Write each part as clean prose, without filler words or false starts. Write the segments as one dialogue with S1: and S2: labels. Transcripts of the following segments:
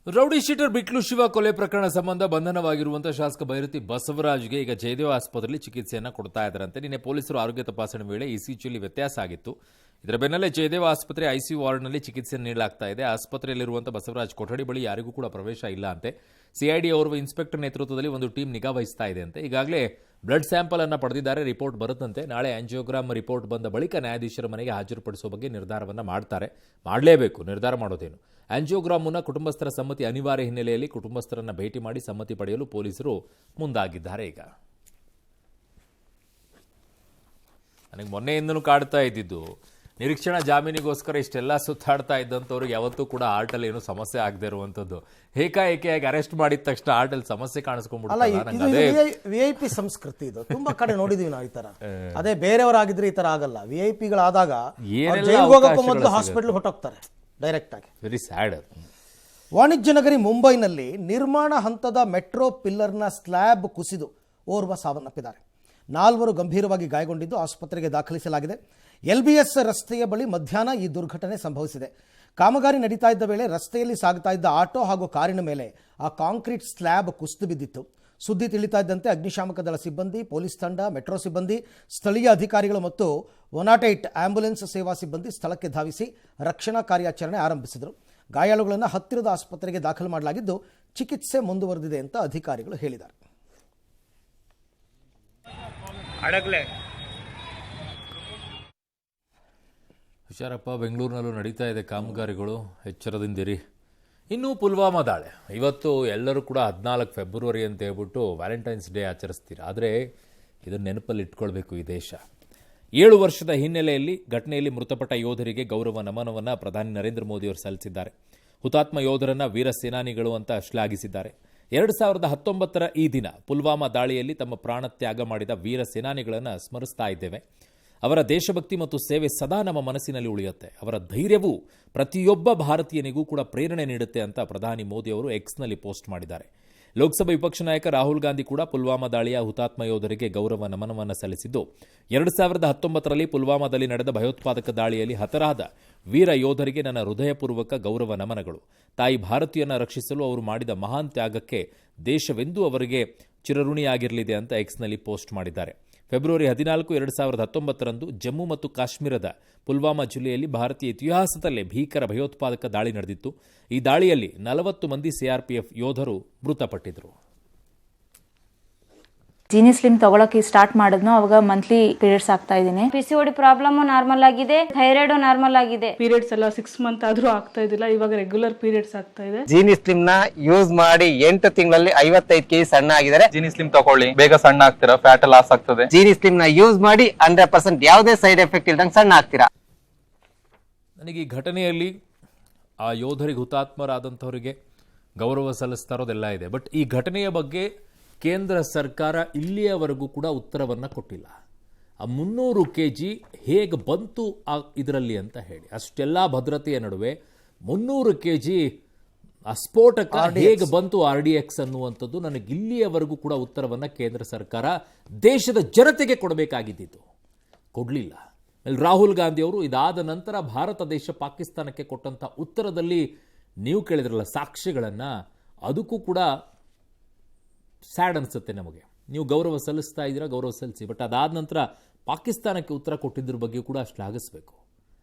S1: Rowdy sheeter ಬಿಟ್ಲು ಶಿವ ಕೊಲೆ ಪ್ರಕರಣ ಸಂಬಂಧ ಬಂಧನವಾಗಿರುವಂತಹ ಶಾಸಕ ಭೈರತಿ ಬಸವರಾಜ್ಗೆ ಈಗ ಜಯದೇವ ಆಸ್ಪತ್ರೆಯಲ್ಲಿ ಚಿಕಿತ್ಸೆಯನ್ನು ಕೊಡ್ತಾ ಇದ್ದಾರಂತೆ. ನಿನ್ನೆ ಪೊಲೀಸರು ಆರೋಗ್ಯ ತಪಾಸಣೆ ವೇಳೆ ಇಸಿಜಿಯಲ್ಲಿ ವ್ಯತ್ಯಾಸ ಆಗಿತ್ತು. ಇದರ ಬೆನ್ನಲ್ಲೇ ಜಯದೇವ ಆಸ್ಪತ್ರೆ ಐಸಿಯು ವಾರ್ಡ್ನಲ್ಲಿ ಚಿಕಿತ್ಸೆ ನೀಡಲಾಗ್ತಾ ಇದೆ. ಆಸ್ಪತ್ರೆಯಲ್ಲಿರುವಂತಹ ಬಸವರಾಜ್ ಕೊಠಡಿ ಬಳಿ ಯಾರಿಗೂ ಕೂಡ ಪ್ರವೇಶ ಇಲ್ಲ ಅಂತೆ. ಸಿಐಡಿ ಓರ್ವ ಇನ್ಸ್ಪೆಕ್ಟರ್ ನೇತೃತ್ವದಲ್ಲಿ ಒಂದು ಟೀಮ್ ನಿಗಾ ವಹಿಸ್ತಾ ಇದೆ ಅಂತೆ. ಈಗಾಗಲೇ ಬ್ಲಡ್ ಸ್ಯಾಂಪಲ್ ಅನ್ನು ಪಡೆದಿದ್ದಾರೆ. ರಿಪೋರ್ಟ್ ಬರುತ್ತಂತೆ. ನಾಳೆ ಆಂಜಿಯೋಗ್ರಾಮ್ ರಿಪೋರ್ಟ್ ಬಂದ ಬಳಿಕ ನ್ಯಾಯಾಧೀಶರ ಮನೆಗೆ ಹಾಜರುಪಡಿಸುವ ಬಗ್ಗೆ ನಿರ್ಧಾರವನ್ನು ಮಾಡ್ತಾರೆ. ಮಾಡಲೇಬೇಕು, ನಿರ್ಧಾರ ಮಾಡೋದೇನು. ಆಂಜಿಯೋಗ್ರಾಮ್ ಮುನ್ನ ಕುಟುಂಬಸ್ಥರ ಸಮ್ಮತಿ ಅನಿವಾರ್ಯ ಹಿನ್ನೆಲೆಯಲ್ಲಿ ಕುಟುಂಬಸ್ಥರನ್ನ ಭೇಟಿ ಮಾಡಿ ಸಮ್ಮತಿ ಪಡೆಯಲು ಪೊಲೀಸರು ಮುಂದಾಗಿದ್ದಾರೆ. ಈಗ ನನಗೆ ಮೊನ್ನೆಯಿಂದಲೂ ಕಾಡ್ತಾ ಇದ್ದಿದ್ದು, ನಿರೀಕ್ಷಣಾ ಜಾಮೀನಿಗೋಸ್ಕರ ಇಷ್ಟೆಲ್ಲ ಸುತ್ತಾಡ್ತಾ ಇದ್ದಂಥವ್ರಿಗೆ ಯಾವತ್ತೂ ಕೂಡ ಆರ್ಟಲ್ಲಿ ಏನೂ ಸಮಸ್ಯೆ ಆಗದೆ ಇರುವಂಥದ್ದು. ಏಕಾಏಕಿಯಾಗಿ ಅರೆಸ್ಟ್ ಮಾಡಿದ ತಕ್ಷಣ ಆರ್ಟಲ್ಲಿ ಸಮಸ್ಯೆ ಕಾಣಿಸ್ಕೊಂಡ್ಬಿಟ್ಟು
S2: ವಿಐಪಿ ಸಂಸ್ಕೃತಿ ಇದು ತುಂಬಾ ಕಡೆ ನೋಡಿದೀವಿ ನಾವು. ಈ ತರ ಅದೇ ಬೇರೆಯವರಾಗಿದ್ರೆ ಈ ತರ ಆಗಲ್ಲ. ವಿಐಪಿಗಳಾದಾಗ ಮೊದಲು ಹಾಸ್ಪಿಟಲ್ ಹೊಟ್ಟೋಗ್ತಾರೆ ಡೈರೆಕ್ಟ್ ಆಗಿ.
S1: Very sad.
S2: ವಾಣಿಜ್ಯ ನಗರಿ ಮುಂಬೈನಲ್ಲಿ ನಿರ್ಮಾಣ ಹಂತದ ಮೆಟ್ರೋ ಪಿಲ್ಲರ್ನ ಸ್ಲ್ಯಾಬ್ ಕುಸಿದು ಓರ್ವ ಸಾವನ್ನಪ್ಪಿದ್ದಾರೆ. 4 ಗಂಭೀರವಾಗಿ ಗಾಯಗೊಂಡಿದ್ದು ಆಸ್ಪತ್ರೆಗೆ ದಾಖಲಿಸಲಾಗಿದೆ. LBS ರಸ್ತೆಯ ಬಳಿ ಮಧ್ಯಾಹ್ನ ಈ ದುರ್ಘಟನೆ ಸಂಭವಿಸಿದೆ. ಕಾಮಗಾರಿ ನಡೀತಾ ಇದ್ದ ವೇಳೆ ರಸ್ತೆಯಲ್ಲಿ ಸಾಗುತ್ತಾ ಇದ್ದ ಆಟೋ ಹಾಗೂ ಕಾರಿನ ಮೇಲೆ ಆ ಕಾಂಕ್ರೀಟ್ ಸ್ಲ್ಯಾಬ್ ಕುಸಿದು ಬಿದ್ದಿತ್ತು. ಸುದ್ದಿ ತಿಳಿತಾ ಇದ್ದಂತೆ ಅಗ್ನಿಶಾಮಕ ದಳ ಸಿಬ್ಬಂದಿ, ಪೊಲೀಸ್ ತಂಡ, ಮೆಟ್ರೋ ಸಿಬ್ಬಂದಿ, ಸ್ಥಳೀಯ ಅಧಿಕಾರಿಗಳು ಮತ್ತು 108 ಆಂಬ್ಯುಲೆನ್ಸ್ ಸೇವಾ ಸಿಬ್ಬಂದಿ ಸ್ಥಳಕ್ಕೆ ಧಾವಿಸಿ ರಕ್ಷಣಾ ಕಾರ್ಯಾಚರಣೆ ಆರಂಭಿಸಿದರು. ಗಾಯಾಳುಗಳನ್ನು ಹತ್ತಿರದ ಆಸ್ಪತ್ರೆಗೆ ದಾಖಲು ಮಾಡಲಾಗಿದ್ದು ಚಿಕಿತ್ಸೆ ಮುಂದುವರೆದಿದೆ ಅಂತ ಅಧಿಕಾರಿಗಳು ಹೇಳಿದ್ದಾರೆ.
S1: ಹುಷಾರಪ್ಪ, ಬೆಂಗಳೂರಿನಲ್ಲೂ ನಡೀತಾ ಇದೆ ಕಾಮಗಾರಿಗಳು, ಎಚ್ಚರದಿಂದಿರಿ. ಇನ್ನು ಪುಲ್ವಾಮಾ ದಾಳಿ ಇವತ್ತು ಎಲ್ಲರೂ ಕೂಡ 14 ಫೆಬ್ರವರಿ ಅಂತ ಹೇಳ್ಬಿಟ್ಟು ವ್ಯಾಲೆಂಟೈನ್ಸ್ ಡೇ ಆಚರಿಸ್ತೀರ. ಆದರೆ ಇದನ್ನು ನೆನಪಲ್ಲಿ ಇಟ್ಕೊಳ್ಬೇಕು. ಈ ದೇಶ 7 ವರ್ಷದ ಹಿನ್ನೆಲೆಯಲ್ಲಿ ಘಟನೆಯಲ್ಲಿ ಮೃತಪಟ್ಟ ಯೋಧರಿಗೆ ಗೌರವ ನಮನವನ್ನು ಪ್ರಧಾನಿ ನರೇಂದ್ರ ಮೋದಿಯವರು ಸಲ್ಲಿಸಿದ್ದಾರೆ. ಹುತಾತ್ಮ ಯೋಧರನ್ನ ವೀರ ಸೇನಾನಿಗಳು ಅಂತ ಶ್ಲಾಘಿಸಿದ್ದಾರೆ. 2019ರ ಈ ದಿನ ಪುಲ್ವಾಮಾ ದಾಳಿಯಲ್ಲಿ ತಮ್ಮ ಪ್ರಾಣ ತ್ಯಾಗ ಮಾಡಿದ ವೀರ ಸೇನಾನಿಗಳನ್ನು ಸ್ಮರಿಸ್ತಾ ಇದ್ದೇವೆ. ಅವರ ದೇಶಭಕ್ತಿ ಮತ್ತು ಸೇವೆ ಸದಾ ನಮ್ಮ ಮನಸ್ಸಿನಲ್ಲಿ ಉಳಿಯುತ್ತೆ. ಅವರ ಧೈರ್ಯವು ಪ್ರತಿಯೊಬ್ಬ ಭಾರತೀಯನಿಗೂ ಕೂಡ ಪ್ರೇರಣೆ ನೀಡುತ್ತೆ ಅಂತ ಪ್ರಧಾನಿ ಮೋದಿ ಅವರು ಎಕ್ಸ್ನಲ್ಲಿ ಪೋಸ್ಟ್ ಮಾಡಿದ್ದಾರೆ. ಲೋಕಸಭಾ ವಿಪಕ್ಷ ನಾಯಕ ರಾಹುಲ್ ಗಾಂಧಿ ಕೂಡ ಪುಲ್ವಾಮಾ ದಾಳಿಯ ಹುತಾತ್ಮ ಯೋಧರಿಗೆ ಗೌರವ ನಮನವನ್ನು ಸಲ್ಲಿಸಿದ್ದು, 2019ರಲ್ಲಿ ಪುಲ್ವಾಮಾದಲ್ಲಿ ನಡೆದ ಭಯೋತ್ಪಾದಕ ದಾಳಿಯಲ್ಲಿ ಹತರಾದ ವೀರ ಯೋಧರಿಗೆ ನನ್ನ ಹೃದಯಪೂರ್ವಕ ಗೌರವ ನಮನಗಳು. ತಾಯಿ ಭಾರತೀಯನ ರಕ್ಷಿಸಲು ಅವರು ಮಾಡಿದ ಮಹಾನ್ ತ್ಯಾಗಕ್ಕೆ ದೇಶವೆಂದೂ ಅವರಿಗೆ ಚಿರಋಣಿಯಾಗಿರಲಿದೆ ಅಂತ ಎಕ್ಸ್ನಲ್ಲಿ ಪೋಸ್ಟ್ ಮಾಡಿದ್ದಾರೆ. ಫೆಬ್ರವರಿ 14, 2019ರಂದು ಜಮ್ಮು ಮತ್ತು ಕಾಶ್ಮೀರದ ಪುಲ್ವಾಮಾ ಜಿಲ್ಲೆಯಲ್ಲಿ ಭಾರತೀಯ ಇತಿಹಾಸದಲ್ಲೇ ಭೀಕರ ಭಯೋತ್ಪಾದಕ ದಾಳಿ ನಡೆದಿತ್ತು. ಈ ದಾಳಿಯಲ್ಲಿ 40 ಮಂದಿ ಸಿಆರ್ಪಿಎಫ್ ಯೋಧರು ಮೃತಪಟ್ಟಿದ್ದರು.
S3: ಜೀನಿ ಸ್ಲಿಮ್ ತಗೊಳಕ್ಕೆ ಸ್ಟಾರ್ಟ್ ಮಾಡಿದ್ನೋ ಅವಾಗ ಮಂತ್ಲಿ ಪೀರಿಯಡ್ಸ್ ಆಗ್ತಾ ಇದ್ದೀನಿ.
S4: PCOD ಪ್ರಾಬ್ಲಮ್ ನಾರ್ಮಲ್ ಆಗಿದೆ, ಥೈರಾಯ್ಡ್ ನಾರ್ಮಲ್ ಆಗಿದೆ.
S5: ಪೀರಿಯಡ್ಸ್ ಎಲ್ಲ 6 ಮಂತ್ ಆದ್ರೂ ಆಗ್ತಾ ಇದ್ದಿಲ್ಲ, ಇವಾಗ ರೆಗ್ಯುಲರ್ ಪೀರಿಯಡ್ಸ್ ಆಗ್ತಾ ಇದೆ.
S6: ಜೀನಿ ಸ್ಲಿಮ್ ನ ಯೂಸ್ ಮಾಡಿ 8 ತಿಂಗಳಲ್ಲಿ 55 kg ಸಣ್ಣ ಆಗಿದ್ದಾರೆ.
S7: ಜೀನಿ ಸ್ಲಿಮ್ ತಗೊಳ್ಳಿ, ಬೇಗ ಸಣ್ಣ ಆಗ್ತೀರಾ, ಫ್ಯಾಟ್ ಲಾಸ್ ಆಗ್ತದೆ.
S6: ಜೀನಿ ಸ್ಲಿಮ್ ನ ಯೂಸ್ ಮಾಡಿ 100% ಯಾವುದೇ ಸೈಡ್ ಎಫೆಕ್ಟ್ ಇಲ್ದಂಗೆ ಸಣ್ಣ ಆಗ್ತೀರಾ.
S1: ನನಗೆ ಈ ಘಟನೆಯಲ್ಲಿ ಆ ಯೋಧರಿಗೆ, ಹುತಾತ್ಮರಾದಂಥವರಿಗೆ ಗೌರವ ಸಲ್ಲಿಸ್ತಾ ಇರೋದೆಲ್ಲ ಇದೆ. ಬಟ್ ಈ ಘಟನೆಯ ಬಗ್ಗೆ ಕೇಂದ್ರ ಸರ್ಕಾರ ಇಲ್ಲಿಯವರೆಗೂ ಕೂಡ ಉತ್ತರವನ್ನು ಕೊಟ್ಟಿಲ್ಲ. ಆ 300 kg ಹೇಗೆ ಬಂತು ಇದರಲ್ಲಿ ಅಂತ ಹೇಳಿ, ಅಷ್ಟೆಲ್ಲ ಭದ್ರತೆಯ ನಡುವೆ 300 kg ಆ ಸ್ಫೋಟಕ ಹೇಗೆ ಬಂತು RDX ಅನ್ನುವಂಥದ್ದು ನನಗೆ ಇಲ್ಲಿಯವರೆಗೂ ಕೂಡ ಉತ್ತರವನ್ನು ಕೇಂದ್ರ ಸರ್ಕಾರ ದೇಶದ ಜನತೆಗೆ ಕೊಡಬೇಕಾಗಿದ್ದು ಕೊಡಲಿಲ್ಲ. ರಾಹುಲ್ ಗಾಂಧಿ ಅವರು ಇದಾದ ನಂತರ ಭಾರತ ದೇಶ ಪಾಕಿಸ್ತಾನಕ್ಕೆ ಕೊಟ್ಟಂಥ ಉತ್ತರದಲ್ಲಿ ನೀವು ಕೇಳಿದ್ರಲ್ಲ ಸಾಕ್ಷ್ಯಗಳನ್ನು, ಅದಕ್ಕೂ ಕೂಡ ಸ್ಯಾಡ್ ಅನಿಸುತ್ತೆ ನಮಗೆ. ನೀವು ಗೌರವ ಸಲ್ಲಿಸ್ತಾ ಇದ್ದೀರಾ, ಗೌರವ ಸಲ್ಲಿಸಿ. ಬಟ್ ಅದಾದ ನಂತರ ಪಾಕಿಸ್ತಾನಕ್ಕೆ ಉತ್ತರ ಕೊಟ್ಟಿದ್ರ ಬಗ್ಗೆ ಕೂಡ ಶ್ಲಾಘಿಸಬೇಕು.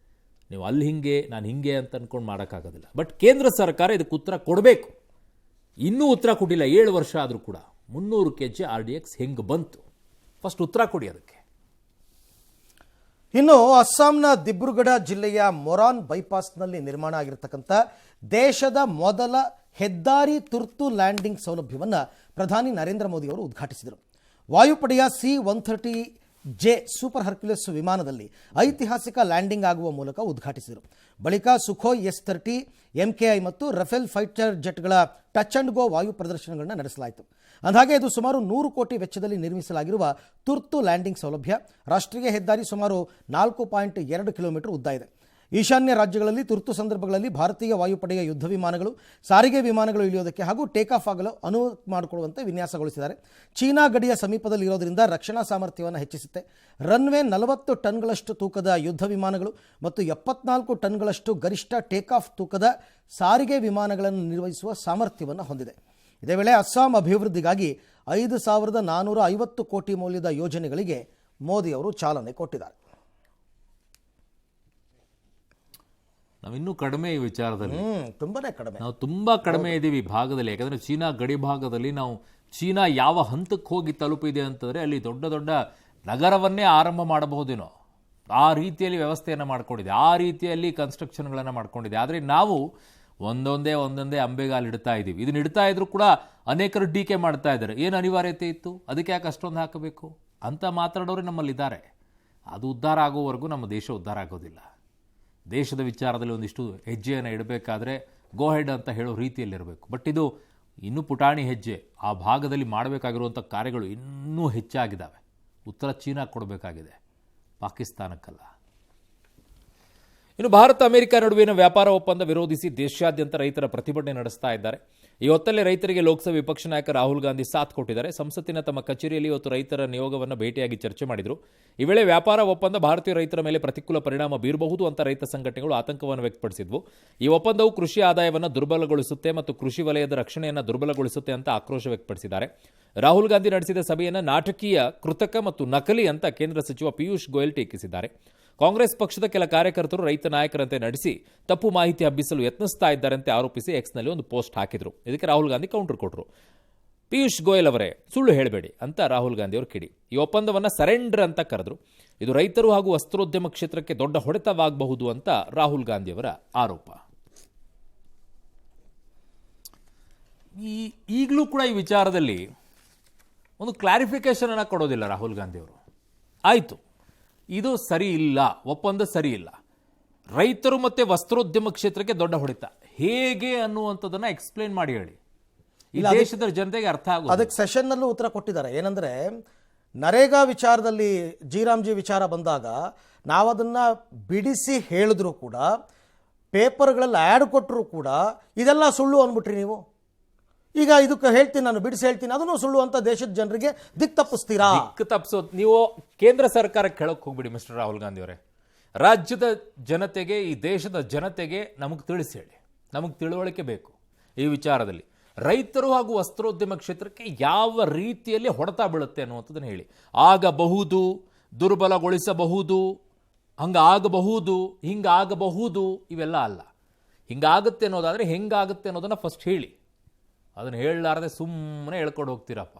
S1: ನೀವು ಅಲ್ಲಿ ಹಿಂಗೆ ನಾನು ಹಿಂಗೆ ಅಂತ ಅಂದ್ಕೊಂಡು ಮಾಡೋಕ್ಕಾಗೋದಿಲ್ಲ. ಬಟ್ ಕೇಂದ್ರ ಸರ್ಕಾರ ಇದಕ್ಕೆ ಉತ್ತರ ಕೊಡಬೇಕು. ಇನ್ನೂ ಉತ್ತರ ಕೊಟ್ಟಿಲ್ಲ. 7 ವರ್ಷ ಆದರೂ ಕೂಡ 300 kg RDX ಹೆಂಗೆ ಬಂತು, ಫಸ್ಟ್ ಉತ್ತರ ಕೊಡಿ ಅದಕ್ಕೆ.
S2: ಇನ್ನು ಅಸ್ಸಾಂನ ದಿಬ್ರುಗಢ ಜಿಲ್ಲೆಯ ಮೊರಾನ್ ಬೈಪಾಸ್ನಲ್ಲಿ ನಿರ್ಮಾಣ ಆಗಿರತಕ್ಕಂಥ ದೇಶದ ಮೊದಲ ಹೆದ್ದಾರಿ ತುರ್ತು ಲ್ಯಾಂಡಿಂಗ್ ಸೌಲಭ್ಯವನ್ನು ಪ್ರಧಾನಿ ನರೇಂದ್ರ ಮೋದಿ ಅವರು ಉದ್ಘಾಟಿಸಿದರು. ವಾಯುಪಡೆಯ C-130J ಸೂಪರ್ ಹರ್ಕ್ಯುಲಸ್ ವಿಮಾನದಲ್ಲಿ ಐತಿಹಾಸಿಕ ಲ್ಯಾಂಡಿಂಗ್ ಆಗುವ ಮೂಲಕ ಉದ್ಘಾಟಿಸಿದರು. ಬಳಿಕ ಸುಖೋಯ್ S-30, MKI ಮತ್ತು ರಫೇಲ್ ಫೈಟರ್ ಜೆಟ್ಗಳ ಟಚ್ ಅಂಡ್ ಗೋ ವಾಯು ಪ್ರದರ್ಶನಗಳನ್ನು ನಡೆಸಲಾಯಿತು. ಅಂದಹಾಗೆ ಇದು ಸುಮಾರು 100 ಕೋಟಿ ವೆಚ್ಚದಲ್ಲಿ ನಿರ್ಮಿಸಲಾಗಿರುವ ತುರ್ತು ಲ್ಯಾಂಡಿಂಗ್ ಸೌಲಭ್ಯ. ರಾಷ್ಟ್ರೀಯ ಹೆದ್ದಾರಿ ಸುಮಾರು 4.2 ಕಿಲೋಮೀಟರ್ ಉದ್ದ ಇದೆ. ಈಶಾನ್ಯ ರಾಜ್ಯಗಳಲ್ಲಿ ತುರ್ತು ಸಂದರ್ಭಗಳಲ್ಲಿ ಭಾರತೀಯ ವಾಯುಪಡೆಯ ಯುದ್ಧ ವಿಮಾನಗಳು, ಸಾರಿಗೆ ವಿಮಾನಗಳು ಇಳಿಯೋದಕ್ಕೆ ಹಾಗೂ ಟೇಕ್ ಆಫ್ ಆಗಲು ಅನುವು ಮಾಡಿಕೊಳ್ಳುವಂತೆ ವಿನ್ಯಾಸಗೊಳಿಸಿದ್ದಾರೆ. ಚೀನಾ ಗಡಿಯ ಸಮೀಪದಲ್ಲಿ ಇರೋದರಿಂದ ರಕ್ಷಣಾ ಸಾಮರ್ಥ್ಯವನ್ನು ಹೆಚ್ಚಿಸುತ್ತೆ. ರನ್ವೇ 40 ಟನ್ಗಳಷ್ಟು ತೂಕದ ಯುದ್ಧ ವಿಮಾನಗಳು ಮತ್ತು 74 ಟನ್ಗಳಷ್ಟು ಗರಿಷ್ಠ ಟೇಕ್ ಆಫ್ ತೂಕದ ಸಾರಿಗೆ ವಿಮಾನಗಳನ್ನು ನಿರ್ವಹಿಸುವ ಸಾಮರ್ಥ್ಯವನ್ನು ಹೊಂದಿದೆ. ಇದೇ ವೇಳೆ ಅಸ್ಸಾಂ ಅಭಿವೃದ್ಧಿಗಾಗಿ 5,450 ಕೋಟಿ ಮೌಲ್ಯದ ಯೋಜನೆಗಳಿಗೆ ಮೋದಿ ಅವರು ಚಾಲನೆ ಕೊಟ್ಟಿದ್ದಾರೆ.
S1: ನಾವಿನ್ನೂ ಕಡಿಮೆ ಈ ವಿಚಾರದಲ್ಲಿ,
S2: ತುಂಬಾನೇ ಕಡಿಮೆ.
S1: ನಾವು ತುಂಬಾ ಕಡಿಮೆ ಇದ್ದೀವಿ ಈ ಭಾಗದಲ್ಲಿ. ಯಾಕಂದ್ರೆ ಚೀನಾ ಗಡಿ ಭಾಗದಲ್ಲಿ ನಾವು ಚೀನಾ ಯಾವ ಹಂತಕ್ಕೆ ಹೋಗಿ ತಲುಪಿದೆ ಅಂತಂದ್ರೆ ಅಲ್ಲಿ ದೊಡ್ಡ ದೊಡ್ಡ ನಗರವನ್ನೇ ಆರಂಭ ಮಾಡಬಹುದೇನೋ ಆ ರೀತಿಯಲ್ಲಿ ವ್ಯವಸ್ಥೆಯನ್ನು ಮಾಡ್ಕೊಂಡಿದೆ, ಆ ರೀತಿಯಲ್ಲಿ ಕನ್ಸ್ಟ್ರಕ್ಷನ್ಗಳನ್ನು ಮಾಡ್ಕೊಂಡಿದೆ. ಆದರೆ ನಾವು ಒಂದೊಂದೇ ಅಂಬೆಗಾಲು ಇಡ್ತಾ ಇದ್ದೀವಿ. ಇದನ್ನ ಇಡ್ತಾ ಇದ್ರು ಕೂಡ ಅನೇಕರು ಟೀಕೆ ಮಾಡ್ತಾ ಇದ್ದಾರೆ. ಏನು ಅನಿವಾರ್ಯತೆ ಇತ್ತು, ಅದಕ್ಕೆ ಯಾಕೆ ಅಷ್ಟೊಂದು ಹಾಕಬೇಕು ಅಂತ ಮಾತಾಡೋರು ನಮ್ಮಲ್ಲಿದ್ದಾರೆ. ಅದು ಉದ್ಧಾರ ಆಗೋವರೆಗೂ ನಮ್ಮ ದೇಶ ಉದ್ಧಾರ ಆಗೋದಿಲ್ಲ. ದೇಶದ ವಿಚಾರದಲ್ಲಿ ಒಂದಿಷ್ಟು ಹೆಜ್ಜೆಯನ್ನು ಇಡಬೇಕಾದ್ರೆ ಗೋ ಹೆಡ್ ಅಂತ ಹೇಳೋ ರೀತಿಯಲ್ಲಿರಬೇಕು. ಬಟ್ ಇದು ಇನ್ನೂ ಪುಟಾಣಿ ಹೆಜ್ಜೆ. ಆ ಭಾಗದಲ್ಲಿ ಮಾಡಬೇಕಾಗಿರುವಂಥ ಕಾರ್ಯಗಳು ಇನ್ನೂ ಹೆಚ್ಚಾಗಿದ್ದಾವೆ. ಉತ್ತರ ಚೀನಾ ಕೊಡಬೇಕಾಗಿದೆ, ಪಾಕಿಸ್ತಾನಕ್ಕಲ್ಲ. ಇನ್ನು ಭಾರತ ಅಮೆರಿಕ ನಡುವಿನ ವ್ಯಾಪಾರ ಒಪ್ಪಂದ ವಿರೋಧಿಸಿ ದೇಶಾದ್ಯಂತ ರೈತರ ಪ್ರತಿಭಟನೆ ನಡೆಸ್ತಾ ಇದ್ದಾರೆ. ಈ ಹೊತ್ತಲ್ಲಿ ರೈತರಿಗೆ ಲೋಕಸಭೆ ವಿಪಕ್ಷ ನಾಯಕ ರಾಹುಲ್ ಗಾಂಧಿ ಸಾಥ್ ಕೊಟ್ಟಿದ್ದಾರೆ. ಸಂಸತ್ತಿನ ತಮ್ಮ ಕಚೇರಿಯಲ್ಲಿ ಇವತ್ತು ರೈತರ ನಿಯೋಗವನ್ನು ಭೇಟಿಯಾಗಿ ಚರ್ಚೆ ಮಾಡಿದರು. ಈ ವೇಳೆ ವ್ಯಾಪಾರ ಒಪ್ಪಂದ ಭಾರತೀಯ ರೈತರ ಮೇಲೆ ಪ್ರತಿಕೂಲ ಪರಿಣಾಮ ಬೀರಬಹುದು ಅಂತ ರೈತ ಸಂಘಟನೆಗಳು ಆತಂಕವನ್ನು ವ್ಯಕ್ತಪಡಿಸಿದ್ವು. ಈ ಒಪ್ಪಂದವು ಕೃಷಿ ಆದಾಯವನ್ನು ದುರ್ಬಲಗೊಳಿಸುತ್ತೆ ಮತ್ತು ಕೃಷಿ ವಲಯದ ರಕ್ಷಣೆಯನ್ನು ದುರ್ಬಲಗೊಳಿಸುತ್ತೆ ಅಂತ ಆಕ್ರೋಶ ವ್ಯಕ್ತಪಡಿಸಿದ್ದಾರೆ. ರಾಹುಲ್ ಗಾಂಧಿ ನಡೆಸಿದ ಸಭೆಯನ್ನು ನಾಟಕೀಯ, ಕೃತಕ ಮತ್ತು ನಕಲಿ ಅಂತ ಕೇಂದ್ರ ಸಚಿವ ಪಿಯೂಷ್ ಗೋಯಲ್ ಟೀಕಿಸಿದ್ದಾರೆ. ಕಾಂಗ್ರೆಸ್ ಪಕ್ಷದ ಕೆಲ ಕಾರ್ಯಕರ್ತರು ರೈತ ನಾಯಕರಂತೆ ನಡೆಸಿ ತಪ್ಪು ಮಾಹಿತಿ ಹಬ್ಬಿಸಲು ಯತ್ನಿಸ್ತಾ ಇದ್ದಾರಂತೆ ಆರೋಪಿಸಿ ಎಕ್ಸ್ನಲ್ಲಿ ಒಂದು ಪೋಸ್ಟ್ ಹಾಕಿದ್ರು. ಇದಕ್ಕೆ ರಾಹುಲ್ ಗಾಂಧಿ ಕೌಂಟರ್ ಕೊಟ್ಟರು. ಪಿಯೂಷ್ ಗೋಯಲ್ ಅವರೇ, ಸುಳ್ಳು ಹೇಳಬೇಡಿ ಅಂತ ರಾಹುಲ್ ಗಾಂಧಿ ಅವರು ಕಿಡಿ. ಈ ಒಪ್ಪಂದವನ್ನು ಸರೆಂಡರ್ ಅಂತ ಕರೆದ್ರು. ಇದು ರೈತರು ಹಾಗೂ ವಸ್ತ್ರೋದ್ಯಮ ಕ್ಷೇತ್ರಕ್ಕೆ ದೊಡ್ಡ ಹೊಡೆತವಾಗಬಹುದು ಅಂತ ರಾಹುಲ್ ಗಾಂಧಿ ಅವರ ಆರೋಪ. ಈಗಲೂ ಕೂಡ ಈ ವಿಚಾರದಲ್ಲಿ ಒಂದು ಕ್ಲಾರಿಫಿಕೇಶನ್ ಅನ್ನು ಕೊಡೋದಿಲ್ಲ ರಾಹುಲ್ ಗಾಂಧಿ ಅವರು. ಆಯಿತು, ಇದು ಸರಿ ಇಲ್ಲ, ಒಪ್ಪಂದ ಸರಿ ಇಲ್ಲ, ರೈತರು ಮತ್ತೆ ವಸ್ತ್ರೋದ್ಯಮ ಕ್ಷೇತ್ರಕ್ಕೆ ದೊಡ್ಡ ಹೊಡೆತ ಹೇಗೆ ಅನ್ನುವಂಥದ್ದನ್ನ ಎಕ್ಸ್ಪ್ಲೇನ್ ಮಾಡಿ ಹೇಳಿ. ಈ ದೇಶದ ಜನತೆಗೆ ಅರ್ಥ ಆಗುತ್ತೆ.
S2: ಅದಕ್ಕೆ ಸೆಷನ್ನಲ್ಲೂ ಉತ್ತರ ಕೊಟ್ಟಿದ್ದಾರೆ. ಏನಂದ್ರೆ ನರೇಗಾ ವಿಚಾರದಲ್ಲಿ ಜಿ ವಿಚಾರ ಬಂದಾಗ ನಾವದನ್ನು ಬಿಡಿಸಿ ಹೇಳಿದ್ರು ಕೂಡ, ಪೇಪರ್ಗಳಲ್ಲಿ ಆ್ಯಡ್ ಕೊಟ್ಟರು ಕೂಡ ಇದೆಲ್ಲ ಸುಳ್ಳು ಅಂದ್ಬಿಟ್ರಿ ನೀವು. ಈಗ ಇದಕ್ಕೆ ಹೇಳ್ತೀನಿ, ನಾನು ಬಿಡಿಸಿ ಹೇಳ್ತೀನಿ, ಅದನ್ನು ಸುಳ್ಳು ಅಂತ ದೇಶದ ಜನರಿಗೆ ತಪ್ಪಿಸ್ತೀರಾ?
S1: ತಪ್ಪಿಸೋದು ನೀವು ಕೇಂದ್ರ ಸರ್ಕಾರಕ್ಕೆ ಹೇಳೋಕೆ ಹೋಗ್ಬಿಡಿ ಮಿಸ್ಟರ್ ರಾಹುಲ್ ಗಾಂಧಿ ಅವರೇ. ರಾಜ್ಯದ ಜನತೆಗೆ, ಈ ದೇಶದ ಜನತೆಗೆ ನಮಗೆ ತಿಳಿಸಿ ಹೇಳಿ. ನಮಗೆ ತಿಳುವಳಿಕೆ ಬೇಕು ಈ ವಿಚಾರದಲ್ಲಿ. ರೈತರು ಹಾಗೂ ವಸ್ತ್ರೋದ್ಯಮ ಕ್ಷೇತ್ರಕ್ಕೆ ಯಾವ ರೀತಿಯಲ್ಲಿ ಹೊಡೆತ ಬೀಳುತ್ತೆ ಅನ್ನುವಂಥದ್ದನ್ನು ಹೇಳಿ. ಆಗಬಹುದು, ದುರ್ಬಲಗೊಳಿಸಬಹುದು, ಹಂಗಾಗಬಹುದು, ಹಿಂಗಾಗಬಹುದು, ಇವೆಲ್ಲ ಅಲ್ಲ. ಹಿಂಗಾಗುತ್ತೆ ಅನ್ನೋದಾದರೆ ಹೆಂಗಾಗುತ್ತೆ ಅನ್ನೋದನ್ನು ಫಸ್ಟ್ ಹೇಳಿ. ಅದನ್ನು ಹೇಳಲಾರದೆ ಸುಮ್ಮನೆ ಹೇಳ್ಕೊಂಡು ಹೋಗ್ತೀರಪ್ಪ.